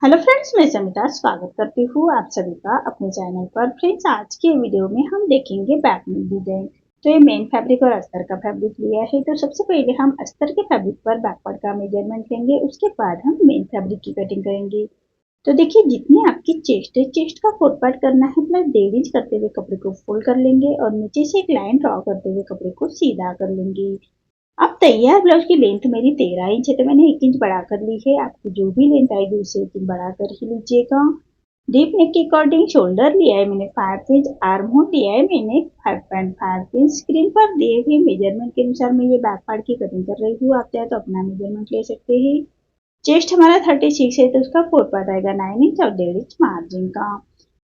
Hello friends, मैं समिता स्वागत करती हूँ आप सभी का अपने चैनल पर। फ्रेंड्स, आज के वीडियो में हम देखेंगे बैकनेक डिजाइन। तो ये मेन फैब्रिक और अस्तर का फैब्रिक लिया है। तो सबसे पहले हम अस्तर के फैब्रिक पर बैकपार्ट का मेजरमेंट लेंगे, उसके बाद हम मेन फैब्रिक की कटिंग करेंगे। तो देखिए, जितनी आपकी चेस्ट है, चेस्ट का 4 पार्ट करना है, प्लस 1.5 इंच करते हुए कपड़े को फोल्ड कर लेंगे और नीचे से एक लाइन ड्रॉ करते हुए कपड़े को सीधा कर लेंगे। अब तैयार ब्लाउज की लेंथ मेरी 13 इंच है, तो मैंने 1 इंच बढ़ा कर ली है। आपकी जो भी लेंथ आएगी उससे 1 इंच बढ़ा कर ही लीजिएगा। डीप नेक के अकॉर्डिंग शोल्डर लिया है मैंने 5 इंच, आर्म होल लिया है मैंने 5.5 इंच। स्क्रीन पर दिए हुए मेजरमेंट के अनुसार मैं ये बैक पार्ट की कटिंग कर रही हूँ। आप चाहे तो अपना मेजरमेंट ले सकते हैं। चेस्ट हमारा 36 है, तो उसका 4 पार्ट आएगा 9 इंच और 1.5 इंच मार्जिन का।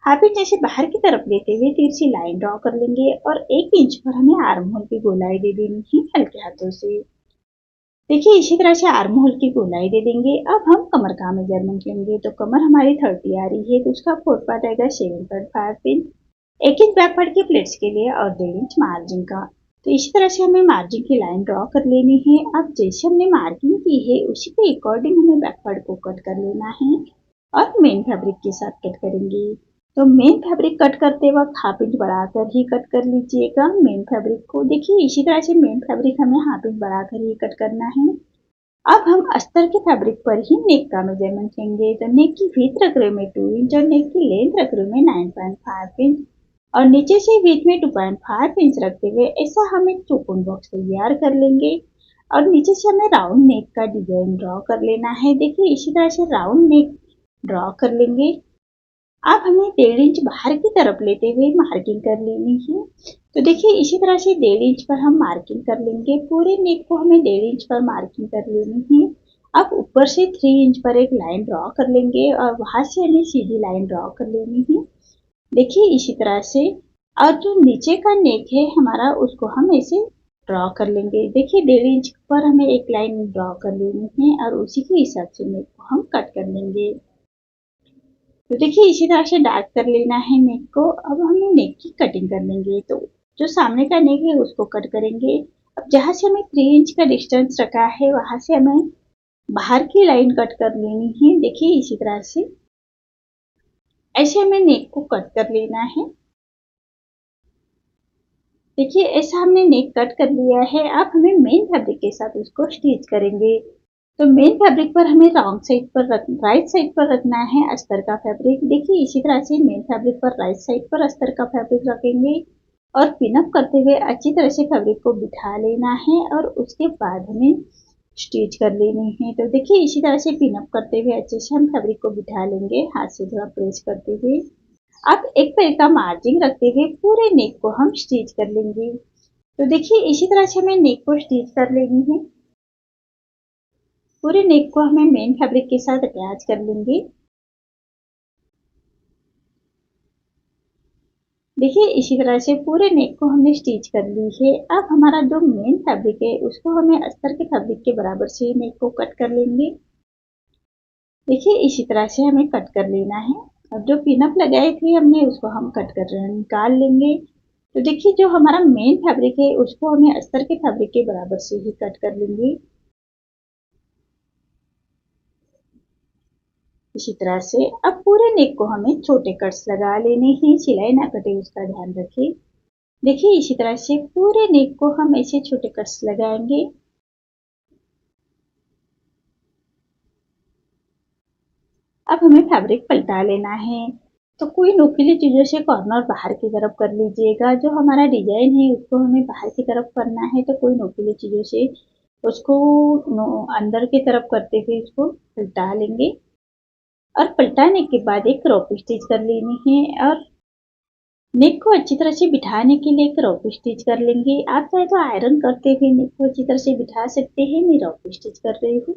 हाफ इंच ऐसे बाहर की तरफ लेते हुए तिरछी लाइन ड्रॉ कर लेंगे और 1 इंच पर हमें आर्म होल की गोलाई दे देनी है हल्के हाथों से। देखिए, इसी तरह से आर्म होल की गोलाई दे देंगे। अब हम कमर का मेजरमेंट लेंगे। तो कमर हमारी 30 आ रही है, तो उसका 4 पार्ट आएगा 7.5 इंच। 1 इंच बैक पार्ट के प्लेट्स के लिए और 1.5 इंच मार्जिन का। तो इसी तरह से हमें मार्जिन की लाइन ड्रॉ कर लेनी है। अब जैसे हमने मार्किंग की है उसी के अकॉर्डिंग हमें बैक पार्ट को कट कर लेना है और मेन फैब्रिक के साथ कट करेंगे। तो मेन फैब्रिक कट करते वक्त हाफ इंच बढ़ाकर ही कट कर लीजिएगा मेन फैब्रिक को। देखिए, इसी तरह से मेन फैब्रिक हमें हाफ इंच बढ़ाकर ही कट करना है। अब हम अस्तर के फैब्रिक पर ही नेक का मेजरमेंट लेंगे। तो नेक की विड्थ रख रहे मैं 2 इंच और नेक की लेंथ रख रही मैं 9.5 इंच और नीचे से विड्थ में 2.5 इंच रखते हुए ऐसा हम एक चौकोन बॉक्स तैयार कर लेंगे और नीचे से हमें राउंड नेक का डिजाइन ड्रॉ कर लेना है। देखिए, इसी तरह से राउंड नेक ड्रॉ कर लेंगे। अब हमें 1.5 इंच बाहर की तरफ लेते हुए मार्किंग कर लेनी है। तो देखिए, इसी तरह से 1.5 इंच पर हम मार्किंग कर लेंगे। पूरे नेक को हमें 1.5 इंच पर मार्किंग कर लेनी है। अब ऊपर से 3 इंच पर एक लाइन ड्रॉ कर लेंगे और वहां से हमें सीधी लाइन ड्रॉ कर लेनी है। देखिए, इसी तरह से। और जो नीचे का नेक है हमारा, उसको हम ऐसे ड्रॉ कर लेंगे। देखिए, 1.5 इंच पर हमें एक लाइन ड्रॉ कर लेनी है और उसी के हिसाब से नेक को हम कट कर लेंगे। तो देखिए, इसी तरह से डार्क कर लेना है नेक को। अब हमें नेक की कटिंग कर लेंगे। तो जो सामने का नेक है उसको कट करेंगे। अब जहां से हमें 3 इंच का डिस्टेंस रखा है वहां से हमें बाहर की लाइन कट कर लेनी है। देखिए, इसी तरह से ऐसे हमें नेक को कट कर लेना है। देखिए, ऐसा हमने नेक कट कर लिया है। अब हमें मेन फैब्रिक के साथ उसको स्टिच करेंगे। तो मेन फैब्रिक पर हमें रॉन्ग साइड पर राइट साइड पर रखना है अस्तर का फैब्रिक। देखिए, इसी तरह से मेन फैब्रिक पर राइट साइड पर अस्तर का फैब्रिक रखेंगे और पिनअप करते हुए अच्छी तरह से फैब्रिक को बिठा लेना है और उसके बाद हमें स्टिच कर लेनी है। तो देखिए, इसी तरह से पिनअप करते हुए अच्छे से हम फैब्रिक को बिठा लेंगे, हाथ से थोड़ा प्रेस करते हुए। अब एक पैर का मार्जिन रखते हुए पूरे नेक को हम स्टिच कर लेंगे। तो देखिए, इसी तरह से हमें नेक को स्टिच कर लेनी है। पूरे नेक को हमें मेन फैब्रिक के साथ अटैच कर लेंगे। देखिए, इसी तरह से पूरे नेक को हमने स्टिच कर ली है। अब हमारा जो मेन फैब्रिक है उसको हमें अस्तर के फैब्रिक के बराबर से नेक को कट कर लेंगे। देखिए, इसी तरह से हमें कट कर लेना है। अब जो पिनअप लगाए थे हमने उसको हम कट कर निकाल लेंगे। तो देखिए, जो हमारा मेन फैब्रिक है उसको हमें अस्तर के फैब्रिक के बराबर से ही कट कर लेंगे। इसी तरह से अब पूरे नेक को हमें छोटे कट्स लगा लेने हैं, सिलाई ना कटे उसका ध्यान रखें। देखिए, इसी तरह से पूरे नेक को हम ऐसे छोटे कट्स लगाएंगे। अब हमें फैब्रिक पलटा लेना है। तो कोई नुकीली चीजों से कॉर्नर बाहर की तरफ कर लीजिएगा। जो हमारा डिजाइन है उसको हमें बाहर की तरफ करना है, तो कोई नुकीली चीजों से उसको अंदर की तरफ करते हुए इसको पलटा लेंगे और पलटाने के बाद एक क्रॉप स्टिच कर लेनी है और नेक को अच्छी तरह से बिठाने के लिए क्रॉप स्टिच कर लेंगे। आप चाहे तो आयरन करते हुए नेक को अच्छी तरह से बिठा सकते हैं। मैं क्रॉप स्टिच कर रही हूँ।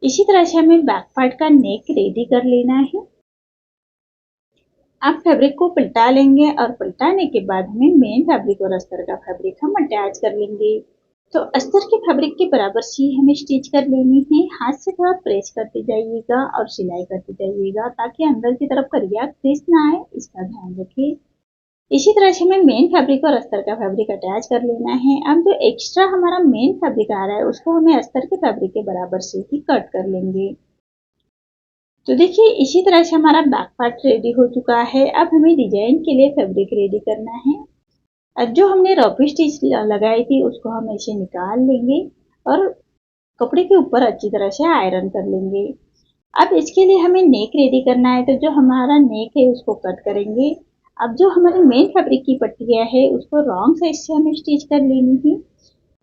इसी तरह से हमें बैक पार्ट का नेक रेडी कर लेना है। आप फैब्रिक को पलटा लेंगे और पलटाने के बाद हमें मेन फैब्रिक और अस्तर का फैब्रिक हम अटैच कर लेंगे। तो अस्तर के फैब्रिक के बराबर सी हमें स्टिच कर लेनी है। हाथ से थोड़ा प्रेस करते जाइएगा और सिलाई करते जाइएगा ताकि अंदर की तरफ करिया क्रीज ना आए, इसका ध्यान रखिए। इसी तरह से हमें मेन फैब्रिक और अस्तर का फैब्रिक अटैच कर लेना है। अब जो एक्स्ट्रा हमारा मेन फैब्रिक आ रहा है उसको हमें अस्तर के फैब्रिक के बराबर से ही कट कर लेंगे। तो देखिए इसी तरह से हमारा बैक पार्ट रेडी हो चुका है। अब हमें डिजाइन के लिए फैब्रिक रेडी करना है। अब जो हमने रॉपी स्टिच लगाई थी उसको हम ऐसे निकाल लेंगे और कपड़े के ऊपर अच्छी तरह से आयरन कर लेंगे। अब इसके लिए हमें नेक रेडी करना है, तो जो हमारा नेक है उसको कट करेंगे। अब जो हमारी मेन फैब्रिक की पट्टियां है उसको रॉन्ग साइड से हमें स्टिच कर लेनी है।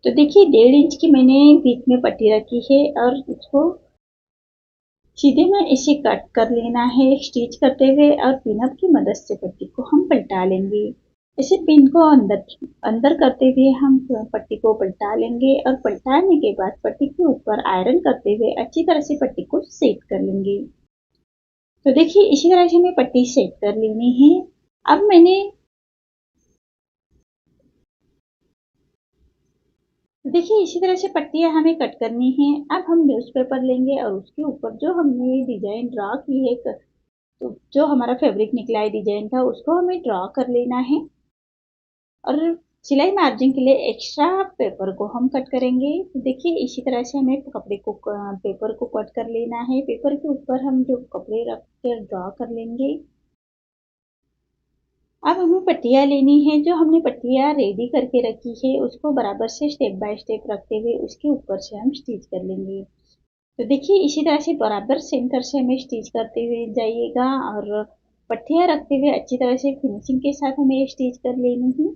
तो देखिए 1.5 इंच की मैंने बीच में पट्टी रखी है और उसको सीधे में इसे कट कर लेना है स्टिच करते हुए, और पिनअप की मदद से पट्टी को हम पलटा लेंगे। इसे पिन को अंदर अंदर करते हुए हम पट्टी को पलटा लेंगे और पलटाने के बाद पट्टी के ऊपर आयरन करते हुए अच्छी तरह से पट्टी को सेट कर लेंगे। तो देखिए इसी तरह से हमें पट्टी सेट कर लेनी है। अब मैंने देखिए इसी तरह से पट्टियां हमें कट करनी है। अब हम न्यूज़पेपर लेंगे और उसके ऊपर जो हमने डिजाइन ड्रा की है, तो जो हमारा फैब्रिक निकला है डिजाइन का उसको हमें ड्रा कर लेना है। और सिलाई मार्जिन के लिए एक्स्ट्रा पेपर को हम कट करेंगे। तो देखिए इसी तरह से हमें कपड़े को पेपर को कट कर लेना है। पेपर के ऊपर हम जो कपड़े रख कर ड्रा कर लेंगे। अब हमें पट्टियाँ लेनी है। जो हमने पट्टियाँ रेडी करके रखी है उसको बराबर से स्टेप बाय स्टेप रखते हुए उसके ऊपर से हम स्टिच कर लेंगे। तो देखिए इसी तरह से बराबर सेंटर से हमें स्टिच करते हुए जाइएगा और पट्टियाँ रखते हुए अच्छी तरह से फिनिशिंग के साथ हमें स्टिच कर लेनी है।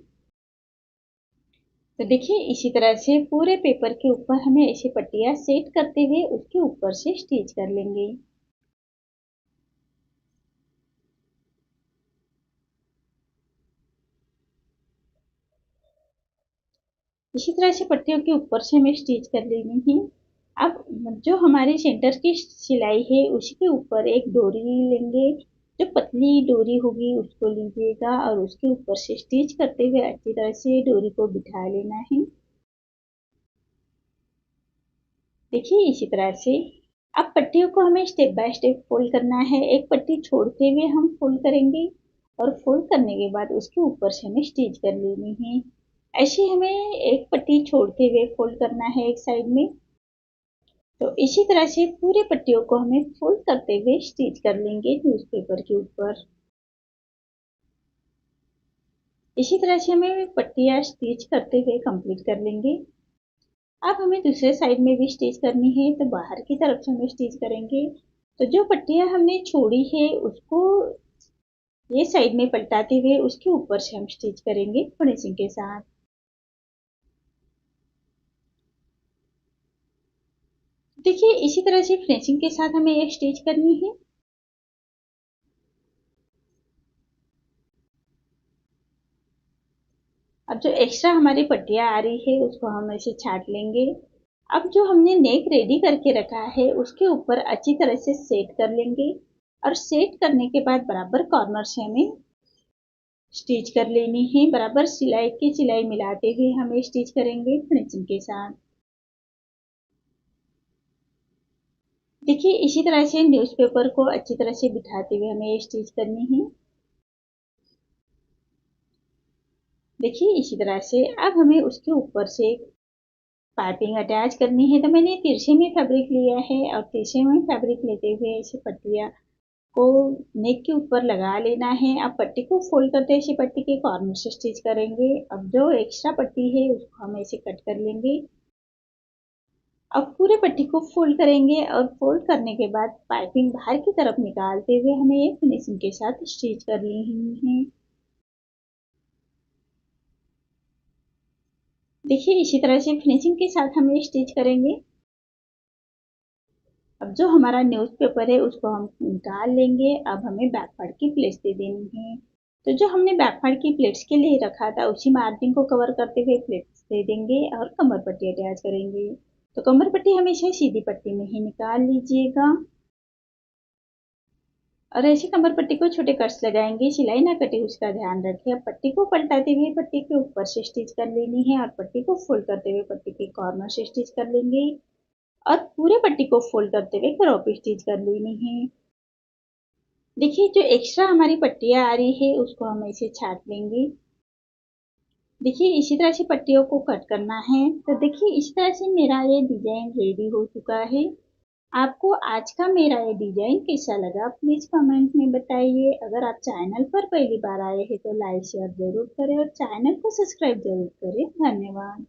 तो देखिए इसी तरह से पूरे पेपर के ऊपर हमें ऐसी पट्टियाँ सेट करते हुए उसके ऊपर से स्टिच कर लेंगे। इसी तरह से पट्टियों के ऊपर से हमें स्टिच कर लेनी है। अब जो हमारे सेंटर की सिलाई है उसके ऊपर एक डोरी लेंगे। जो पतली डोरी होगी उसको लीजिएगा और उसके ऊपर से स्टिच करते हुए अच्छी तरह से डोरी को बिठा लेना है। देखिए इसी तरह से अब पट्टियों को हमें स्टेप बाय स्टेप फोल्ड करना है। एक पट्टी छोड़ते हुए हम फोल्ड करेंगे और फोल्ड करने के बाद उसके ऊपर से हमें स्टिच कर लेनी है। ऐसे हमें एक पट्टी छोड़ते हुए फोल्ड करना है एक साइड में। तो इसी तरह से पूरे पट्टियों को हमें फोल्ड करते हुए स्टिच कर लेंगे न्यूज़पेपर के ऊपर। इसी तरह से हमें पट्टियाँ स्टिच करते हुए कंप्लीट कर लेंगे। अब हमें दूसरे साइड में भी स्टिच करनी है, तो बाहर की तरफ से हमें स्टिच करेंगे। तो जो पट्टियाँ हमने छोड़ी है उसको ये साइड में पलटाते हुए उसके ऊपर से हम स्टिच करेंगे फिनिशिंग के साथ। देखिए इसी तरह से फिनिशिंग के साथ हमें एक स्टिच करनी है। अब जो एक्स्ट्रा हमारी पट्टियाँ आ रही है उसको हम ऐसे छाट लेंगे। अब जो हमने नेक रेडी करके रखा है उसके ऊपर अच्छी तरह से सेट कर लेंगे और सेट करने के बाद बराबर कॉर्नर से हमें स्टिच कर लेनी है। बराबर सिलाई की सिलाई मिलाते हुए हमें स्टिच करेंगे फिनिशिंग के साथ। देखिए इसी तरह से न्यूज़पेपर को अच्छी तरह से बिठाते हुए हमें स्टिच करनी है। देखिए इसी तरह से अब हमें उसके ऊपर से पाइपिंग अटैच करनी है। तो मैंने तिरछे में फैब्रिक लिया है और तिरछे में फैब्रिक लेते हुए ऐसे पट्टियाँ को नेक के ऊपर लगा लेना है। अब पट्टी को फोल्ड करते ऐसे पट्टी के कॉर्नर से स्टिच करेंगे। अब जो एक्स्ट्रा पट्टी है उसको हम ऐसे कट कर लेंगे। अब पूरे पट्टी को फोल्ड करेंगे और फोल्ड करने के बाद पाइपिंग बाहर की तरफ निकालते हुए हमें एक फिनिशिंग के साथ स्टिच कर लेनी है। देखिए इसी तरह से फिनिशिंग के साथ हम ये स्टिच करेंगे। अब जो हमारा न्यूज़पेपर है उसको हम निकाल लेंगे। अब हमें बैक पार्ट की प्लेट्स दे देनी है। तो जो हमने बैक पार्ट की प्लेट्स के लिए रखा था उसी मार्जिन को कवर करते हुए प्लेट्स दे देंगे और कमर पट्टी अटैच करेंगे। तो कमर पट्टी हमेशा सीधी पट्टी में ही निकाल लीजिएगा और ऐसे कमर पट्टी को छोटे कट्स लगाएंगे। सिलाई ना कटे उसका ध्यान रखें। अब पट्टी को पलटाते हुए पट्टी के ऊपर से स्टिच कर लेनी है और पट्टी को फोल्ड करते हुए पट्टी के कॉर्नर से स्टिच कर लेंगे और पूरे पट्टी को फोल्ड करते हुए क्रॉप स्टिच कर लेनी है। देखिए जो एक्स्ट्रा हमारी पट्टियाँ आ रही है उसको हम ऐसे छाट लेंगे। देखिए इसी तरह से पट्टियों को कट करना है। तो देखिए इस तरह से मेरा ये डिजाइन रेडी हो चुका है। आपको आज का मेरा ये डिजाइन कैसा लगा प्लीज कमेंट में बताइए। अगर आप चैनल पर पहली बार आए हैं तो लाइक शेयर जरूर करें और चैनल को सब्सक्राइब जरूर करें। धन्यवाद।